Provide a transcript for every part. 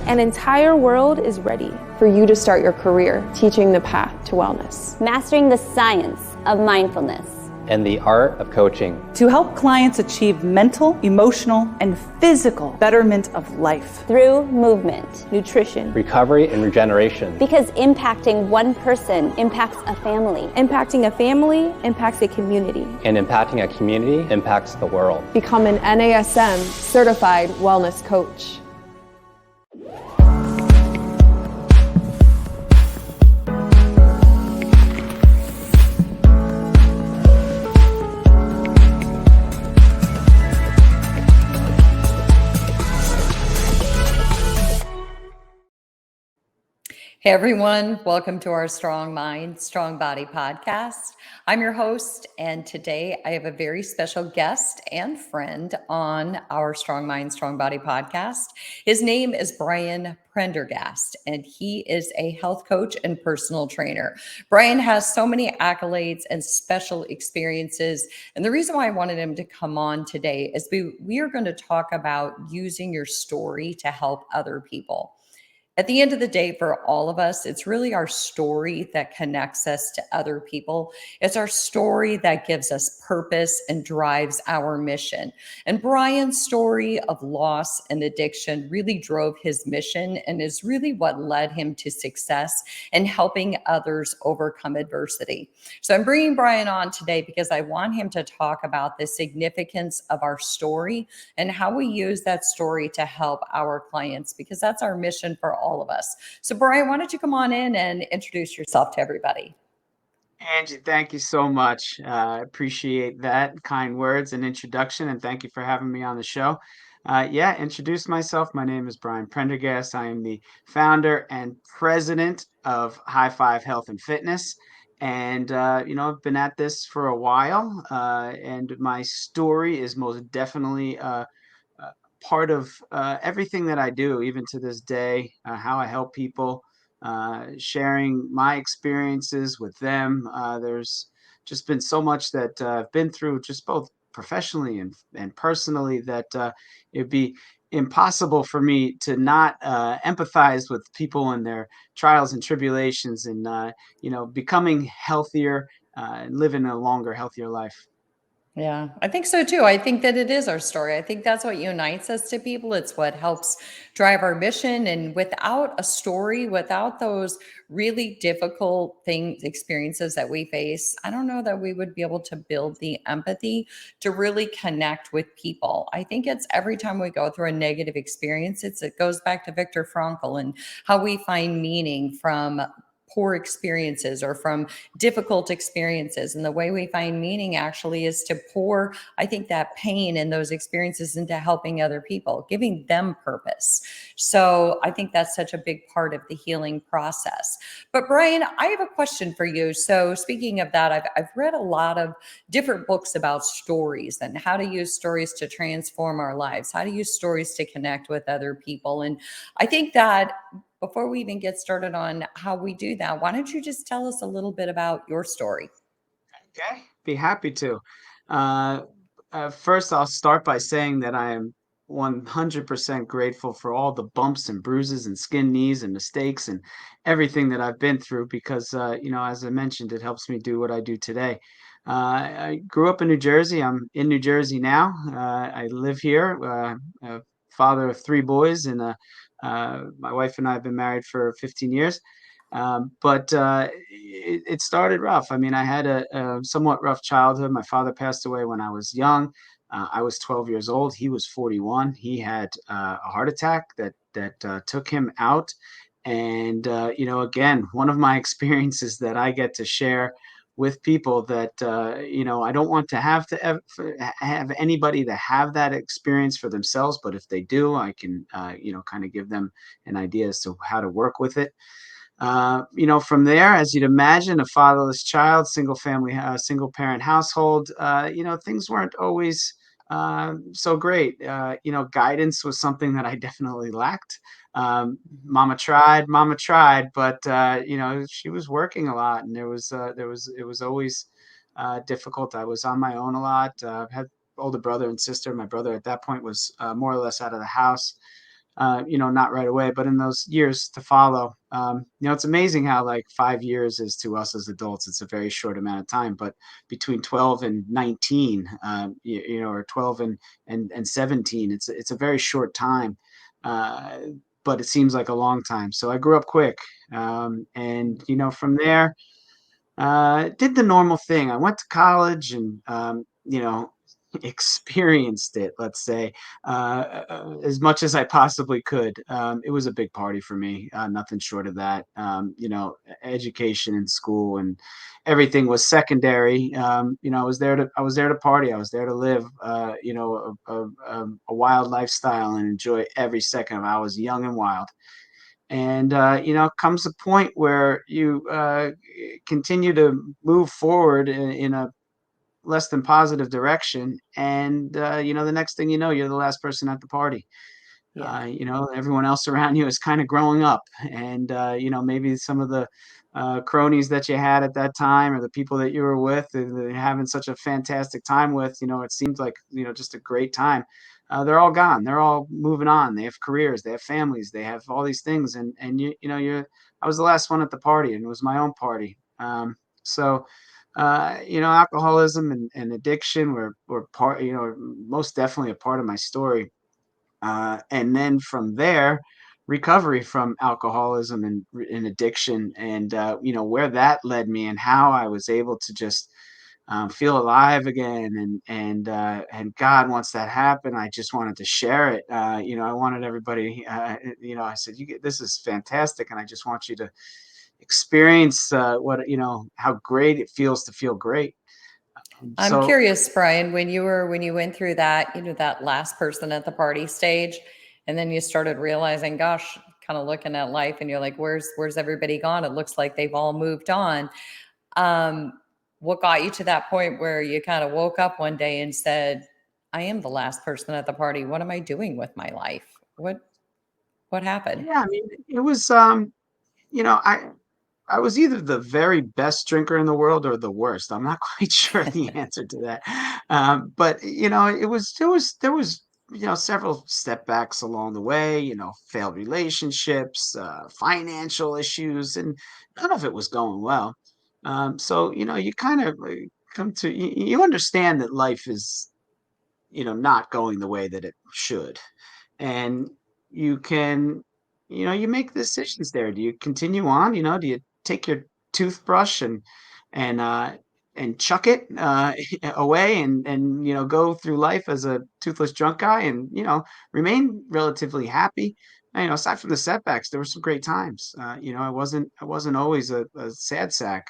An entire world is ready for you to start your career teaching the path to wellness. Mastering the science of mindfulness. And the art of coaching. To help clients achieve mental, emotional, and physical betterment of life. Through movement, nutrition, recovery, and regeneration. Because impacting one person impacts a family. Impacting a family impacts a community. And impacting a community impacts the world. Become an NASM certified wellness coach. Hey everyone, welcome to our Strong Mind, Strong Body podcast. I'm your host, and today I have a very special guest and friend on our Strong Mind, Strong Body podcast. His name is Brian Prendergast, and he is a health coach and personal trainer. Brian has so many accolades and special experiences, and the reason why I wanted him to come on today is we are going to talk about using your story to help other people. At the end of the day, for all of us, it's really our story that connects us to other people. It's our story that gives us purpose and drives our mission. And Brian's story of loss and addiction really drove his mission and is really what led him to success and helping others overcome adversity. So I'm bringing Brian on today because I want him to talk about the significance of our story and how we use that story to help our clients, because that's our mission for all of us. So Brian, why don't you come on in and introduce yourself to everybody? Angie, thank you so much. Appreciate that kind words and introduction, and thank you for having me on the show. Introduce myself. My name is Brian Prendergast. I am the founder and president of High Five Health and Fitness. And, I've been at this for a while, and my story is most definitely part of everything that I do, even to this day, how I help people, sharing my experiences with them. There's just been so much that I've been through, just both professionally and personally, that it'd be impossible for me to not empathize with people and their trials and tribulations and, becoming healthier and living a longer, healthier life. Yeah, I think so too. I think that it is our story. I think that's what unites us to people. It's what helps drive our mission. And without a story, without those really difficult experiences that we face, I don't know that we would be able to build the empathy to really connect with people. I think it's every time we go through a negative experience, it goes back to Viktor Frankl and how we find meaning from poor experiences or from difficult experiences. And the way we find meaning actually is to pour, I think, that pain and those experiences into helping other people, giving them purpose. So I think that's such a big part of the healing process. But Brian, I have a question for you. So speaking of that, I've read a lot of different books about stories and how to use stories to transform our lives, how to use stories to connect with other people. And I think that before we even get started on how we do that, why don't you just tell us a little bit about your story? Okay, be happy to. Uh, First, I'll start by saying that I am 100% grateful for all the bumps and bruises and skin knees and mistakes and everything that I've been through because, as I mentioned, it helps me do what I do today. I grew up in New Jersey. I'm in New Jersey now. I live here, father of three boys, and my wife and I have been married for 15 years. But it started rough. I mean, I had a somewhat rough childhood. My father passed away when I was young. I was 12 years old. He was 41. He had a heart attack that took him out. And again, one of my experiences that I get to share with people that I don't want to have anybody to have that experience for themselves, but if they do, I can kind of give them an idea as to how to work with it. From there, as you'd imagine, a fatherless child, single parent household, things weren't always so great. Guidance was something that I definitely lacked. Mama tried, but she was working a lot, and it was always difficult. I was on my own a lot. Had older brother and sister. My brother at that point was more or less out of the house. not right away, but in those years to follow. It's amazing how like 5 years is to us as adults. It's a very short amount of time, but between 12 and 19, or 12 and 17, it's a very short time. Uh, but it seems like a long time. So I grew up quick. And from there, did the normal thing. I went to college and, experienced it, let's say, as much as I possibly could. It was a big party for me, nothing short of that. Education and school and everything was secondary. I was there to party. I was there to live, a wild lifestyle and enjoy every second of it. I was young and wild. And comes a point where you continue to move forward in a less than positive direction, and the next thing you know, you're the last person at the party. Yeah. Everyone else around you is kind of growing up, and maybe some of the cronies that you had at that time, or the people that you were with, and they're having such a fantastic time with, it seems like just a great time. They're all gone. They're all moving on. They have careers. They have families. They have all these things, and I was the last one at the party, and it was my own party. So alcoholism and addiction were part, most definitely a part of my story. And then from there, recovery from alcoholism and addiction, and where that led me, and how I was able to just feel alive again. And God, once that happened, I just wanted to share it. I wanted everybody. I said, this is fantastic, and I just want you to experience how great it feels to feel great. I'm So curious, Brian, when you went through that, that last person at the party stage, and then you started realizing, gosh, kind of looking at life, and you're like, where's everybody gone? It looks like they've all moved on. Um, what got you to that point where you kind of woke up one day and said, I am the last person at the party. What am I doing with my life? What happened? yeah, I mean, it was you know, I was either the very best drinker in the world or the worst. I'm not quite sure the answer to that. But there was several setbacks along the way. Failed relationships, financial issues, and none of it was going well. So you kind of come to you understand that life is not going the way that it should, and you can you make decisions there. Do you continue on? Do you take your toothbrush and uh and chuck it away, and go through life as a toothless drunk guy, and remain relatively happy? Aside from the setbacks, there were some great times. I wasn't always a sad sack.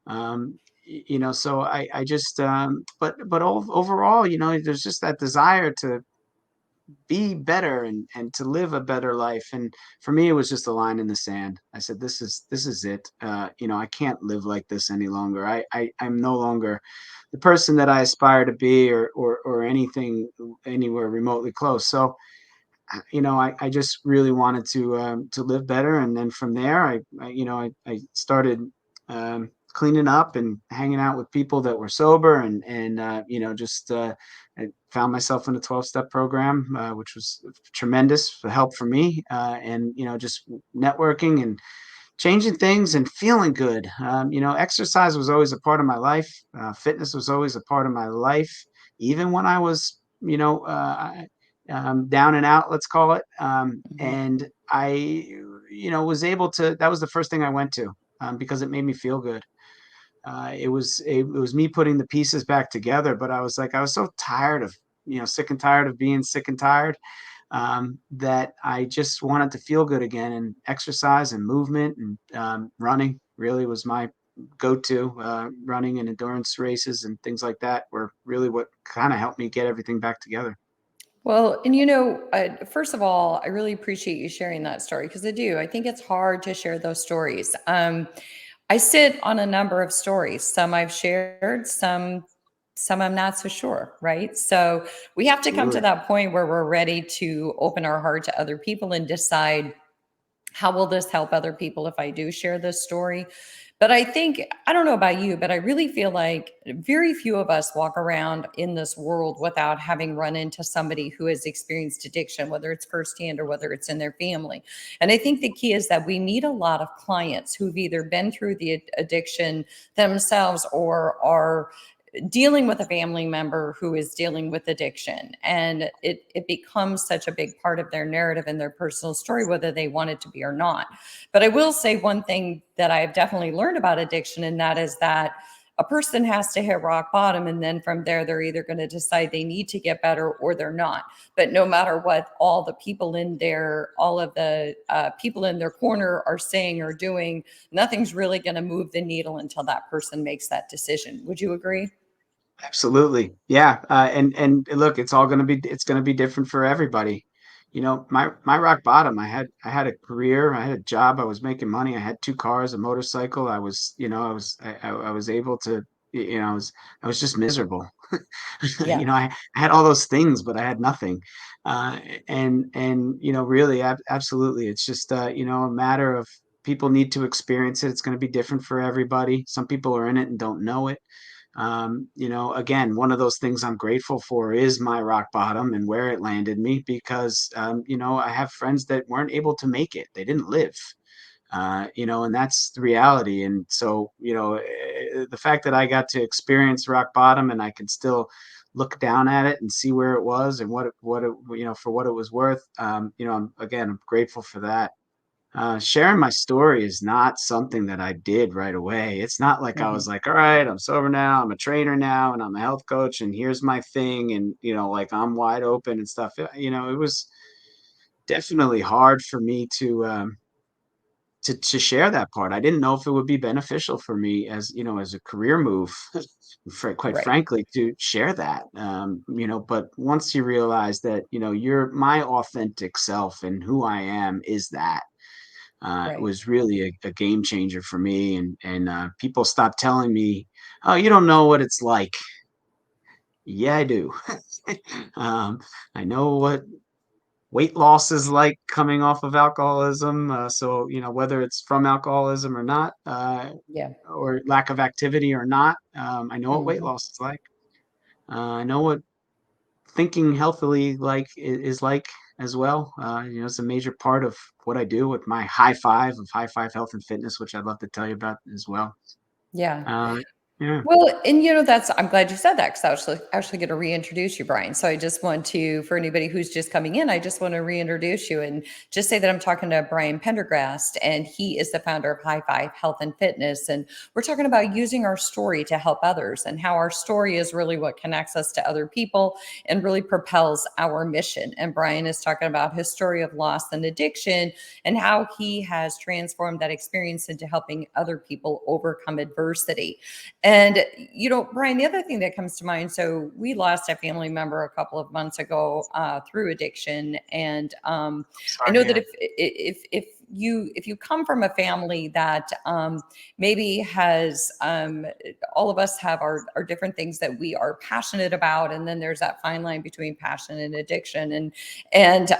So I just but overall, there's just that desire to be better, and to live a better life. And for me, it was just a line in the sand. I said, this is it. I can't live like this any longer. I'm no longer the person that I aspire to be, or anything anywhere remotely close. So I just really wanted to live better. And then from there, I started cleaning up and hanging out with people that were sober, and just I found myself in a 12-step program, which was tremendous help for me, and just networking and changing things and feeling good. Exercise was always a part of my life. Fitness was always a part of my life, even when I was, down and out, let's call it. Mhm. And I, was able to. That was the first thing I went to, because it made me feel good. It was me putting the pieces back together, but I was so tired of, sick and tired of being sick and tired, that I just wanted to feel good again. And exercise and movement and running really was my go-to. Running and endurance races and things like that were really what kind of helped me get everything back together. Well, and first of all, I really appreciate you sharing that story because I do. I think it's hard to share those stories. I sit on a number of stories. Some I've shared, some I'm not so sure, right? So we have to come to Absolutely. that point where we're ready to open our heart to other people and decide How will this help other people if I do share this story? But I think, I don't know about you, but I really feel like very few of us walk around in this world without having run into somebody who has experienced addiction, whether it's firsthand or whether it's in their family. And I think the key is that we meet a lot of clients who've either been through the addiction themselves or are dealing with a family member who is dealing with addiction. And it becomes such a big part of their narrative and their personal story, whether they want it to be or not. But I will say one thing that I've definitely learned about addiction, and that is that a person has to hit rock bottom. And then from there, they're either going to decide they need to get better or they're not. But no matter what all the people in there, all of the people in their corner are saying or doing, nothing's really going to move the needle until that person makes that decision. Would you agree? Absolutely. Yeah. And look, it's gonna be different for everybody. You know, my rock bottom, I had a career, I had a job, I was making money, I had two cars, a motorcycle. I was, you know, I was able to, you know, I was just miserable. Yeah. You know, I had all those things, but I had nothing. Uh, and you know, really, absolutely, it's just you know, a matter of people need to experience it. It's going to be different for everybody. Some people are in it and don't know it. You know, again, one of those things I'm grateful for is my rock bottom and where it landed me because, you know, I have friends that weren't able to make it. They didn't live, you know, and that's the reality. And so, you know, the fact that I got to experience rock bottom and I can still look down at it and see where it was and what it, you know, for what it was worth, you know, I'm grateful for that. Sharing my story is not something that I did right away. It's not like I Mhm. was like, all right, I'm sober now, I'm a trainer now, and I'm a health coach, and here's my thing, and you know, like I'm wide open and stuff. You know, it was definitely hard for me to share that part. I didn't know if it would be beneficial for me as you know as a career move, quite Right. frankly, to share that. You know, but once you realize that you know you're my authentic self and who I am is that it Right. was really a game changer for me. And people stopped telling me, "Oh, you don't know what it's like." Yeah, I do. um, I know what weight loss is like coming off of alcoholism. So you know whether it's from alcoholism or not, Yeah. or lack of activity or not. I know what weight Mhm. loss is like. I know what thinking healthily is like as well. You know, it's a major part of what I do with my high five health and fitness, which I'd love to tell you about as well. Yeah. Uh, yeah, Well, and that's, I'm glad you said that because I was actually going to reintroduce you, Brian. So I just want to, for anybody who's just coming in, I just want to reintroduce you and just say that I'm talking to Brian Pendergast, and he is the founder of High Five Health and Fitness. And we're talking about using our story to help others and how our story is really what connects us to other people and really propels our mission. And Brian is talking about his story of loss and addiction and how he has transformed that experience into helping other people overcome adversity. And, Brian, the other thing that comes to mind, so we lost a family member a couple of months ago through addiction. And I sorry to know that hear. if you come from a family that maybe has all of us have our different things that we are passionate about, and then there's that fine line between passion and addiction, and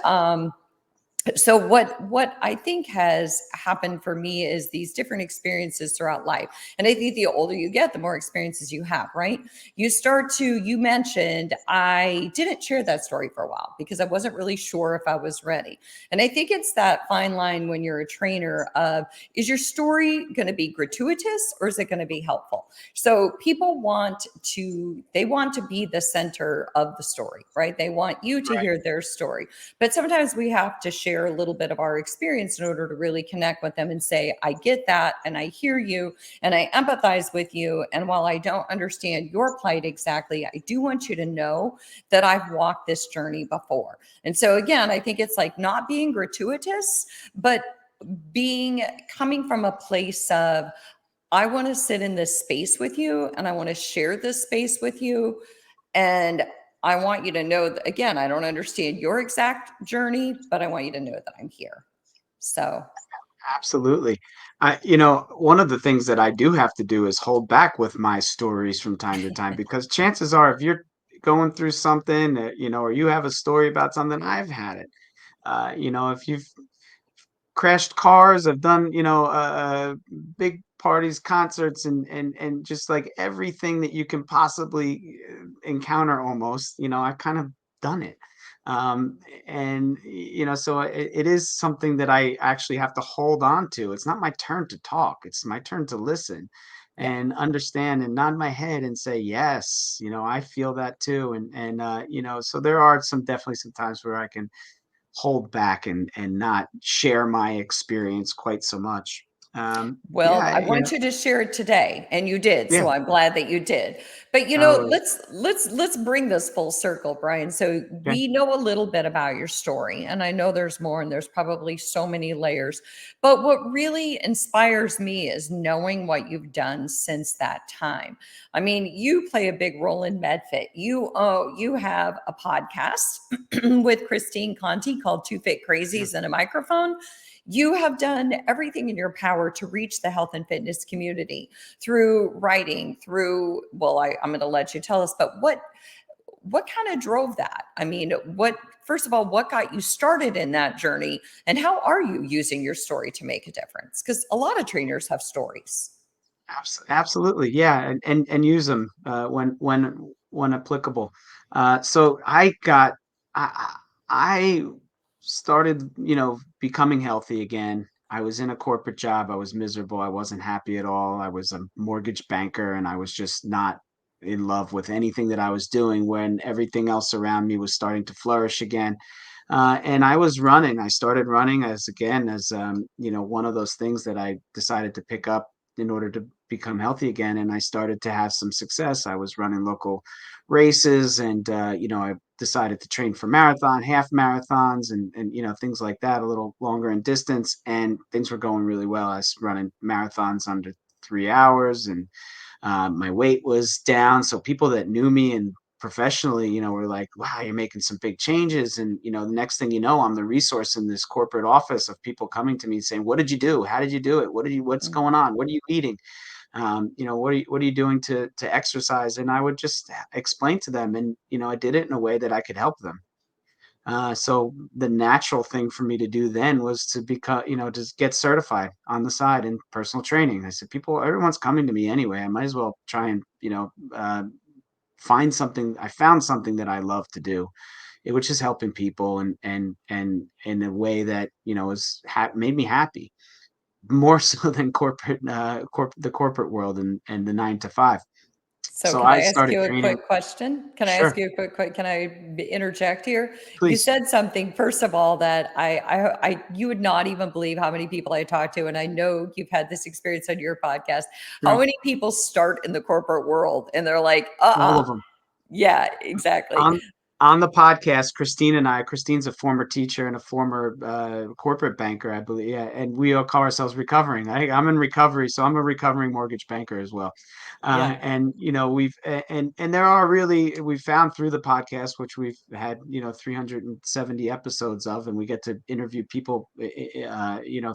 so what I think has happened for me is these different experiences throughout life. And I think the older you get, the more experiences you have, right? You mentioned I didn't share that story for a while because I wasn't really sure if I was ready. And I think it's that fine line when you're a trainer of, is your story going to be gratuitous or is it going to be helpful? So people they want to be the center of the story, right? They want you to hear their story. But sometimes we have to share a little bit of our experience in order to really connect with them and say, I get that, and I hear you, and I empathize with you. And while I don't understand your plight exactly, I do want you to know that I've walked this journey before. And so, again, I think it's like not being gratuitous, but coming from a place of, I want to sit in this space with you and I want to share this space with you. And I want you to know that, again, I don't understand your exact journey, but I want you to know that I'm here. So, Absolutely. You know, one of the things that I do have to do is hold back with my stories from time to time because chances are, if you're going through something, you know, or you have a story about something, I've had it. You know, if you've crashed cars. I've done, big parties, concerts, and just like everything that you can possibly encounter almost, I've kind of done it. Um, and, so it is something that I actually have to hold on to. It's not my turn to talk. It's my turn to listen Yeah. and understand and nod my head and say, yes, I feel that too. So there are definitely some times where I can hold back and not share my experience quite so much. Yeah, Well, I want you to share it today, and you did, yeah. so I'm glad that you did. But Oh, let's bring this full circle, Brian. So okay. we know a little bit about your story, and I know there's more, and there's probably so many layers. But what really inspires me is knowing what you've done since that time. I mean, you play a big role in MedFit. You have a podcast with Christine Conti called Two Fit Yeah. Crazies and a Microphone. You have done everything in your power to reach the health and fitness community through writing, I'm going to let you tell us, but what kind of drove that? I mean, first of all, what got you started in that journey, and how are you using your story to make a difference? Because a lot of trainers have stories. Absolutely, yeah, and use them when applicable. So I started, becoming healthy again. I was in a corporate job. I was miserable. I wasn't happy at all. I was a mortgage banker, and I was just not in love with anything that I was doing when everything else around me was starting to flourish again. And I was running. I started running as one of those things that I decided to pick up in order to become healthy again. And I started to have some success. I was running local races, and I decided to train for marathon, half marathons, and things like that, a little longer in distance. And things were going really well. I was running marathons under 3 hours, and my weight was down. So people that knew me and professionally, were like, wow, you're making some big changes. And, the next thing you know, I'm the resource in this corporate office of people coming to me and saying, what did you do? How did you do it? What's Mm. going on? What are you eating? What are you doing to exercise? And I would just explain to them. And, I did it in a way that I could help them. So the natural thing for me to do then was to become, just get certified on the side in personal training. I said, everyone's coming to me anyway. I might as well try and, find something. I found something that I love to do, which is helping people and in a way that, made me happy more so than the corporate world and the 9 to 5. So So can I I ask started you a training. quick question? Can I ask Sure, you a can I interject here? You please. said something, first of all, that you would not even believe how many people I talk to. And I know you've had this experience on your podcast. How Sure. many people start in the corporate world and they're like, All of them. yeah, exactly. On the podcast, Christine's a former teacher and a former corporate banker, I believe. Yeah, and we all call ourselves recovering. I'm in recovery, so I'm a recovering mortgage banker as well. Yeah. And and there are really, we found through the podcast, which we've had 370 episodes of, and we get to interview people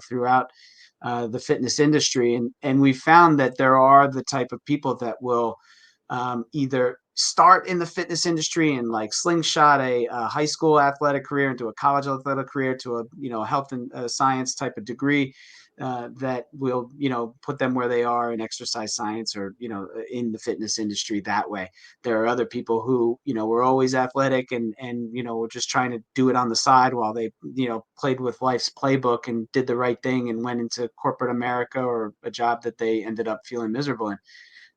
throughout the fitness industry, and we found that there are the type of people that will either start in the fitness industry and like slingshot a high school athletic career into a college athletic career to a health and science type of degree that will put them where they are in exercise science or in the fitness industry that way. There are other people who were always athletic and were just trying to do it on the side while they played with life's playbook and did the right thing and went into corporate America or a job that they ended up feeling miserable in.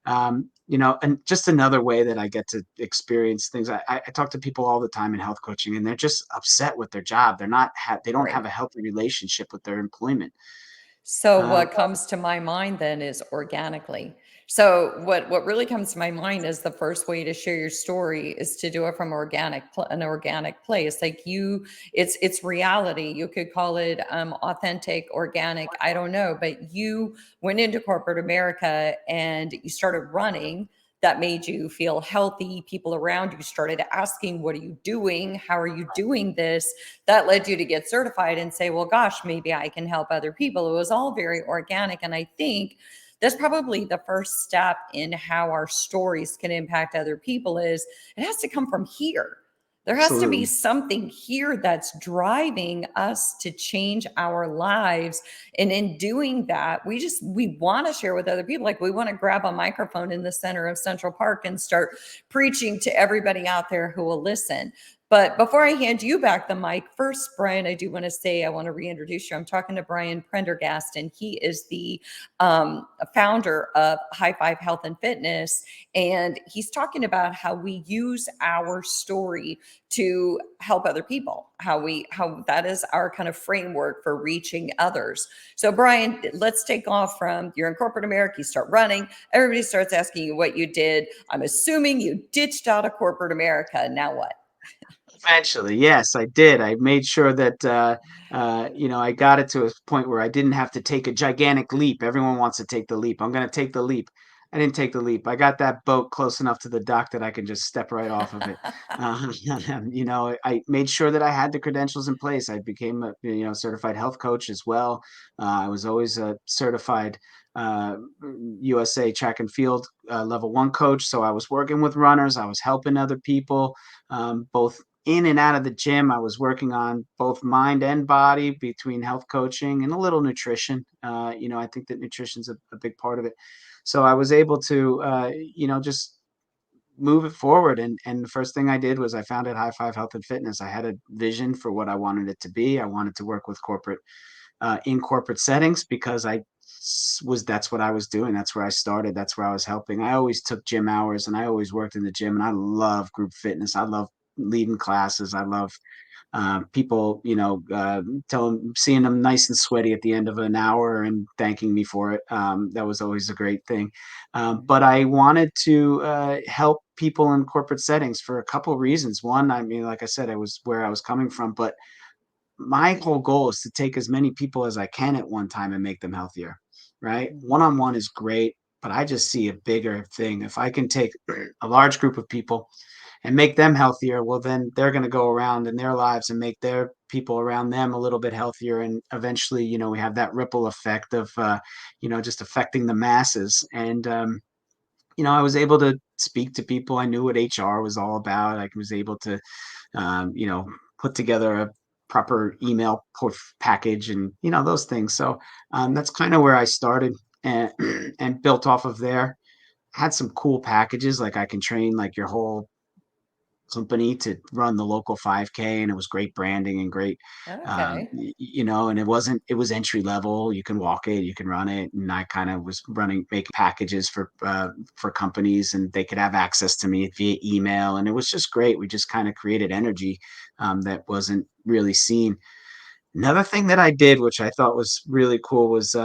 And just another way that I get to experience things. I talk to people all the time in health coaching, and they're just upset with their job. They don't have Right. a healthy relationship with their employment. So Uh, what comes to my mind then is organically. So what really comes to my mind is the first way to share your story is to do it from an organic place. Like it's reality. You could call it authentic, organic. I don't know, but you went into corporate America and you started running. That made you feel healthy. People around you started asking, "What are you doing? How are you doing this?" That led you to get certified and say, well, gosh, maybe I can help other people. It was all very organic. And I think that's probably the first step in how our stories can impact other people is it has to come from here. There has to be Absolutely. something here that's driving us to change our lives. And in doing that, we want to share with other people. Like we want to grab a microphone in the center of Central Park and start preaching to everybody out there who will listen. But before I hand you back the mic, first, Brian, I do want to say I want to reintroduce you. I'm talking to Brian Prendergast, and he is the founder of High Five Health and Fitness. And he's talking about how we use our story to help other people, how that is our kind of framework for reaching others. So Brian, let's take off from you're in corporate America, you start running, everybody starts asking you what you did. I'm assuming you ditched out of corporate America. Now what? Eventually, yes, I did. I made sure that I got it to a point where I didn't have to take a gigantic leap. Everyone wants to take the leap. I'm going to take the leap. I didn't take the leap. I got that boat close enough to the dock that I can just step right off of it. Uh, I made sure that I had the credentials in place. I became a certified health coach as well. I was always a certified uh, USA track and field level one coach. So I was working with runners. I was helping other people, both in and out of the gym. I was working on both mind and body between health coaching and a little nutrition. I think that nutrition's a big part of it. So I was able to, just move it forward. And the first thing I did was I founded High Five Health and Fitness. I had a vision for what I wanted it to be. I wanted to work with in corporate settings because that's what I was doing. That's where I started. That's where I was helping. I always took gym hours and I always worked in the gym, and I love group fitness. I love leading classes. I love people, seeing them nice and sweaty at the end of an hour and thanking me for it. That was always a great thing. But I wanted to help people in corporate settings for a couple of reasons. One, I mean, like I said, it was where I was coming from, but my whole goal is to take as many people as I can at one time and make them healthier, right? One on one is great, but I just see a bigger thing. If I can take a large group of people and make them healthier, well, then they're going to go around in their lives and make their people around them a little bit healthier. And eventually, we have that ripple effect of, just affecting the masses. And, I was able to speak to people. I knew what HR was all about. I was able to, um, you know, put together a proper package and, those things. So that's kind of where I started and, and built off of there. Had some cool packages, like I can train like your whole company to run the local 5K, and it was great branding and great, Okay. and it was entry level. You can walk it, you can run it. And I kind of was making packages for companies, and they could have access to me via email. And it was just great. We just kind of created energy that wasn't really seen. Another thing that I did, which I thought was really cool, was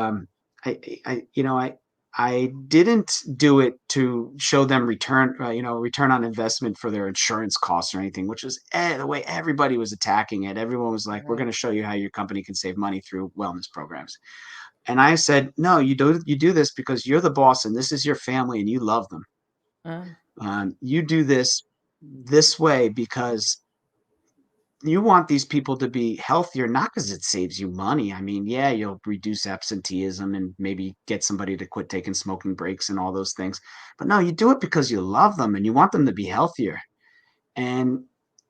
I didn't do it to show them return on investment for their insurance costs or anything, which is the way everybody was attacking it. Everyone was like, "We're Right. going to show you how your company can save money through wellness programs." And I said, "No, you do this because you're the boss and this is your family and you love them. Uh, You do this way because you want these people to be healthier, not because it saves you money. I mean, yeah, you'll reduce absenteeism and maybe get somebody to quit taking smoking breaks and all those things. But no, you do it because you love them and you want them to be healthier." And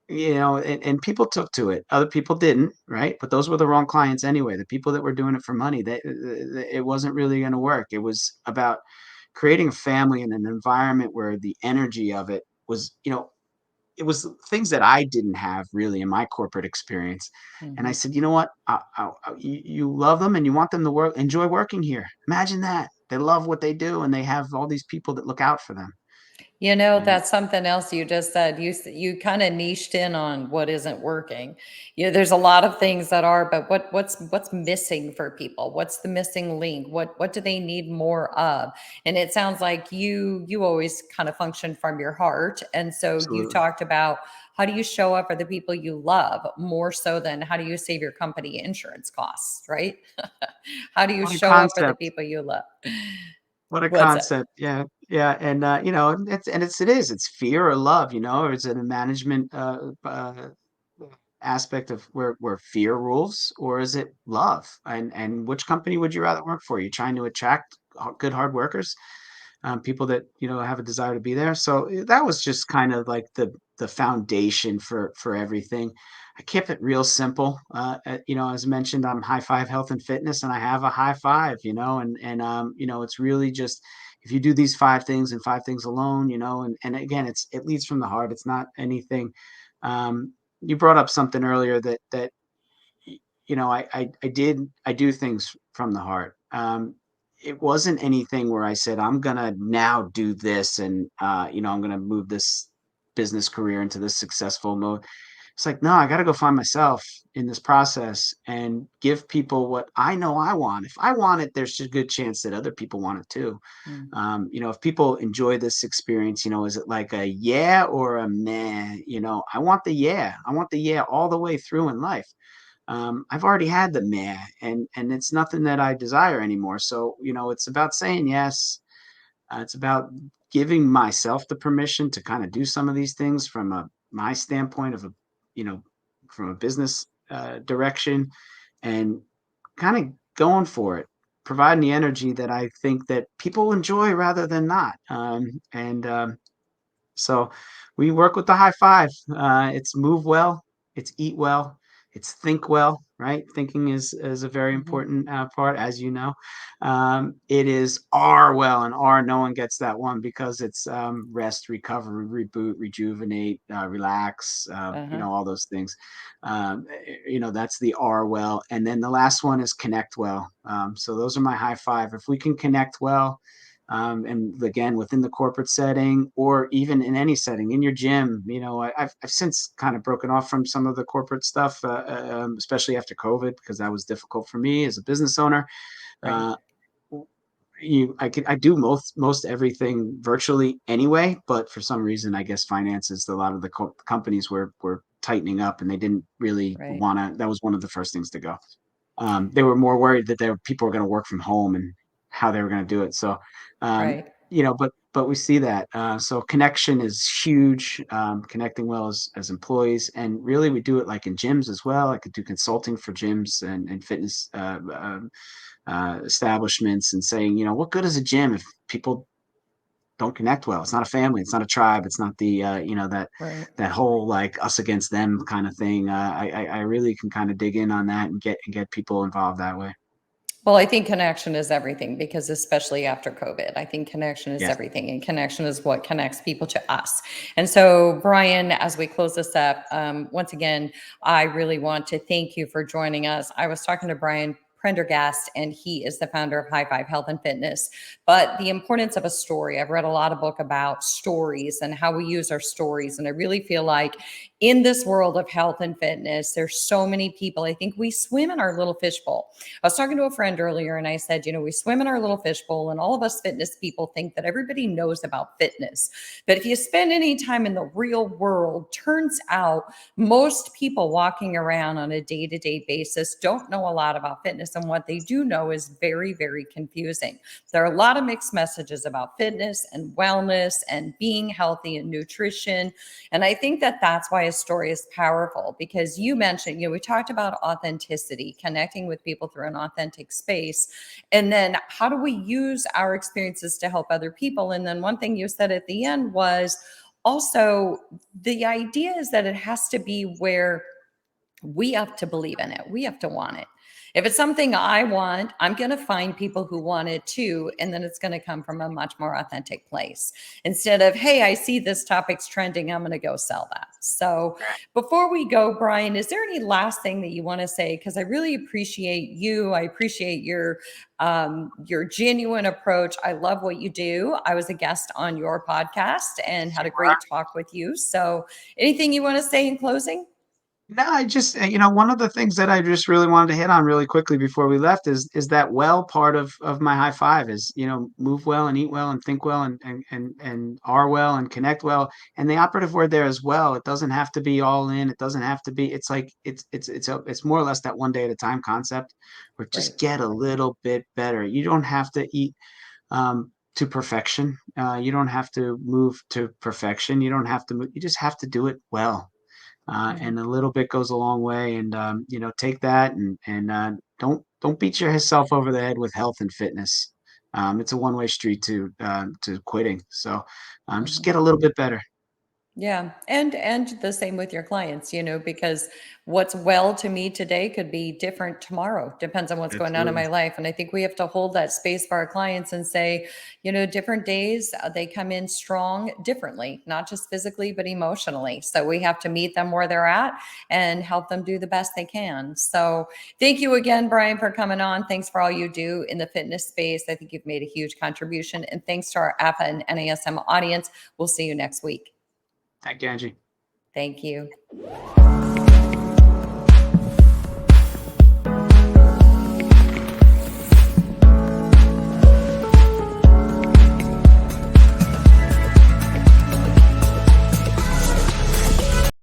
and people took to it. Other people didn't, right? But those were the wrong clients anyway. The people that were doing it for money, it wasn't really going to work. It was about creating a family and an environment where the energy of it was, it was things that I didn't have really in my corporate experience. And I mhm. said, you know what? You love them and you want them to enjoy working here. Imagine that. They love what they do and they have all these people that look out for them. And That's something else you just said. You kind of niched in on what isn't working. There's a lot of things that are, but what's missing for people? What's the missing link? What do they need more of? And it sounds like you always kind of function from your heart. And so you absolutely. talked about how do you show up for the people you love more so than how do you save your company insurance costs, right? How do you What a show up for the concept. people you love? What a What's it? concept. Yeah. Yeah. And, it's fear or love, or is it a management aspect of where fear rules, or is it love? And which company would you rather work for? Are you trying to attract good hard workers, people that, have a desire to be there? So that was just kind of like the foundation for everything. I kept it real simple. As mentioned, I'm High Five Health and Fitness, and I have a high five. It's really just if you do these 5 things and 5 things alone, and again, it leads from the heart. It's not anything. You brought up something earlier that I do things from the heart. It wasn't anything where I said, I'm going to now do this and, I'm going to move this business career into this successful mode. It's like, no, I got to go find myself in this process and give people what I know I want. If I want it, there's a good chance that other people want it too. Mm. If people enjoy this experience, is it like a yeah or a meh? I want the yeah. I want the yeah all the way through in life. I've already had the meh, and it's nothing that I desire anymore. So, it's about saying yes. It's about giving myself the permission to kind of do some of these things from my standpoint of you know, from a business direction, and kind of going for it, providing the energy that I think that people enjoy rather than not. So we work with the high five. It's move well, it's eat well, it's think well, right? Thinking is a very Mhm. important part, as you know. It is R well, and R, no one gets that one because it's rest, recover, reboot, rejuvenate, relax, Uh-huh. all those things. That's the R well. And then the last one is connect well. So those are my high five. If we can connect well, and again within the corporate setting or even in any setting in your gym, I've since kind of broken off from some of the corporate stuff, especially after COVID, because that was difficult for me as a business owner. Right. uh, I do most everything virtually anyway, but for some reason, I guess finances, a lot of the companies were tightening up, and they didn't really Right. want to. That was one of the first things to go. They were more worried that people were going to work from home and how they were going to do it. So, Right. but we see that. So connection is huge. Connecting well as employees, and really we do it like in gyms as well. I could do consulting for gyms and fitness establishments, and saying, what good is a gym if people don't connect well? It's not a family. It's not a tribe. It's not the Right. that whole like us against them kind of thing. I really can kind of dig in on that and get people involved that way. Well, I think connection is everything because, especially after COVID, I think connection is Yes. everything, and connection is what connects people to us. And so, Brian, as we close this up, once again, I really want to thank you for joining us. I was talking to Brian Prendergast, and he is the founder of High Five Health and Fitness. But the importance of a story, I've read a lot of book about stories and how we use our stories. And I really feel like in this world of health and fitness, there's so many people. I think we swim in our little fishbowl. I was talking to a friend earlier and I said, we swim in our little fishbowl, and all of us fitness people think that everybody knows about fitness. But if you spend any time in the real world, turns out most people walking around on a day-to-day basis don't know a lot about fitness. And what they do know is very, very confusing. There are a lot of mixed messages about fitness and wellness and being healthy and nutrition. And I think that that's why a story is powerful, because you mentioned, we talked about authenticity, connecting with people through an authentic space. And then how do we use our experiences to help other people? And then one thing you said at the end was also the idea is that it has to be where we have to believe in it. We have to want it. If it's something I want, I'm going to find people who want it too. And then it's going to come from a much more authentic place instead of, hey, I see this topic's trending, I'm going to go sell that. So before we go, Brian, is there any last thing that you want to say? Because I really appreciate you. I appreciate your genuine approach. I love what you do. I was a guest on your podcast and had a great talk with you. So anything you want to say in closing? No, I just, one of the things that I just really wanted to hit on really quickly before we left is that well part of my high five is, move well and eat well and think well and are well and connect well. And the operative word there is well. It doesn't have to be all in. It doesn't have to be, it's like, it's more or less that one day at a time concept, where Right. just get a little bit better. You don't have to eat, to perfection. You don't have to move to perfection. You don't have to move. You just have to do it well. Mhm. And a little bit goes a long way. And take that and don't beat yourself over the head with health and fitness. It's a one-way street to quitting. So just Mhm. get a little bit better. Yeah. And the same with your clients, because what's well to me today could be different tomorrow. Depends on what's going on in Absolutely. my life. And I think we have to hold that space for our clients and say, different days they come in strong differently, not just physically, but emotionally. So we have to meet them where they're at and help them do the best they can. So thank you again, Brian, for coming on. Thanks for all you do in the fitness space. I think you've made a huge contribution. And thanks to our AFA and NASM audience. We'll see you next week. Thank you, Angie. Thank you.